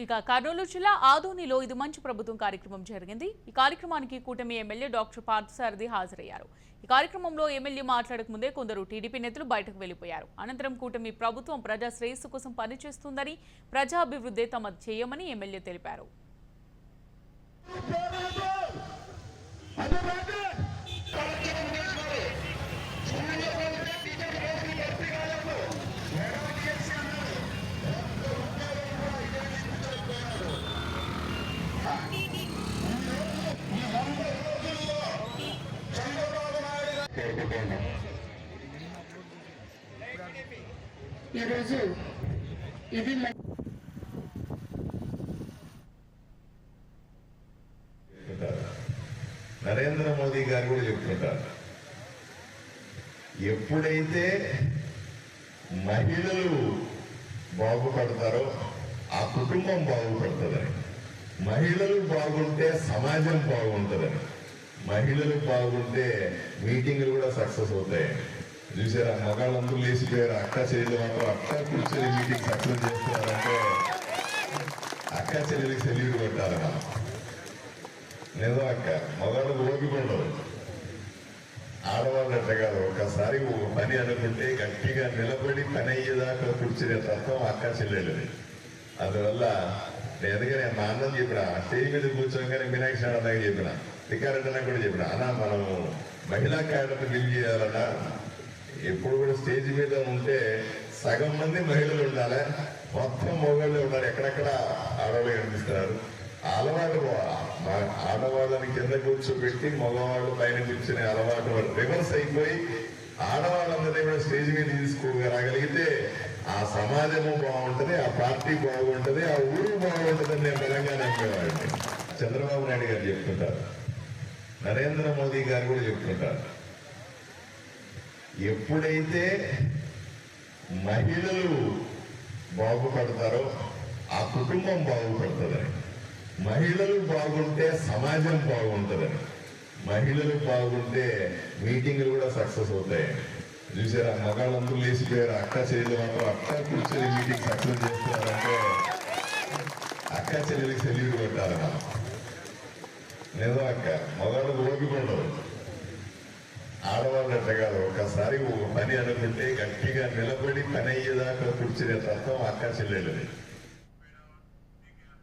ఇక కర్నూలు జిల్లా ఆదోనిలో ఇది మంచి ప్రభుత్వం కార్యక్రమం జరిగింది. ఈ కార్యక్రమానికి కూటమి ఎమ్మెల్యే డాక్టర్ పార్థసారథి హాజరయ్యారు. ఈ కార్యక్రమంలో ఎమ్మెల్యే మాట్లాడక ముందే కొందరు టీడీపీ నేతలు బయటకు వెళ్లిపోయారు. అనంతరం కూటమి ప్రభుత్వం ప్రజా శ్రేయస్సు కోసం పనిచేస్తుందని, ప్రజాభివృద్ధి తమది చేయమని ఎమ్మెల్యే తెలిపారు. ఈరోజు ఇది నరేంద్ర మోదీ గారు కూడా చెప్తుంటారు, ఎప్పుడైతే మహిళలు బాగుపడతారో ఆ కుటుంబం బాగుపడుతుందని, మహిళలు బాగుంటే సమాజం బాగుంటుందని, మహిళలు బాగుంటే మీటింగ్లు కూడా సక్సెస్ అవుతాయని. చూసారా, మగాళ్ళందరూ లేచిపోయారు, అక్క చెల్లెలు మాత్రం అక్క కూర్చొని మీటింగ్ సక్సెస్ చేస్తున్నారంటే అక్క చెల్లెలకి సెల్యూట్ కొట్టాలి మనం. నిజం అక్క, మగాళ్ళు ఓపికండవు, ఆడవాళ్ళు అంటే కాదు. ఒకసారి ఒక పని అనుకుంటే గట్టిగా నిలబడి పని అయ్యేదాకా కూర్చునే తత్వం అక్క చెల్లెళ్ళది. అందువల్ల ఎందుకని మా అన్నం చెప్పిన స్టేజ్ మీద కూర్చోగానే మీనాక్షి దాకా చెప్పిన, టికారెడ్డి కూడా చెప్పిన, అన్నా మనం మహిళా క్యాడర్ని బిల్ చేయాలన్నా ఎప్పుడు కూడా స్టేజ్ మీద ఉంటే సగం మంది మహిళలు ఉండాలి, మొత్తం మొగాళ్ళు ఉన్నారు, ఎక్కడెక్కడ ఆడవాళ్ళు కనిపిస్తున్నారు. అలవాటు ఆడవాళ్ళని కింద కూర్చోబెట్టి మగవాళ్ళు పైన కూర్చునే అలవాటు రివర్స్ అయిపోయి ఆడవాళ్ళందరినీ కూడా స్టేజ్ మీద తీసుకురాగలిగితే ఆ సమాజము బాగుంటది, ఆ పార్టీ బాగుంటది, ఆ ఊరు బాగుంటుందని నేను బలంగా నమ్మేవాడిని. చంద్రబాబు నాయుడు గారు చెప్తుంటారు, నరేంద్ర మోదీ గారు కూడా చెప్తుంటారు, ఎప్పుడైతే మహిళలు బాగుపడతారో ఆ కుటుంబం బాగుపడుతుందని, మహిళలు బాగుంటే సమాజం బాగుంటుందని, మహిళలు బాగుంటే మీటింగ్లు కూడా సక్సెస్ అవుతాయని. చూసారా, మగాళ్ళందరూ లేచిపోయారు, అక్క చెల్లెలు మాత్రం అక్క కూర్చొని మీటింగ్ సక్సెస్ చేస్తున్నారంటే అక్క చెల్లెలకి సెల్యూట్ కొట్టాలి మనం. నిజం అక్క, మగాళ్ళు ఓపికండవు, ఆడవాళ్ళు అంటే కాదు. ఒకసారి ఒక పని అనుకుంటే గట్టిగా నిలబడి పని అయ్యేదాకా కూర్చునే తత్వం అక్క చెల్లెళ్ళది.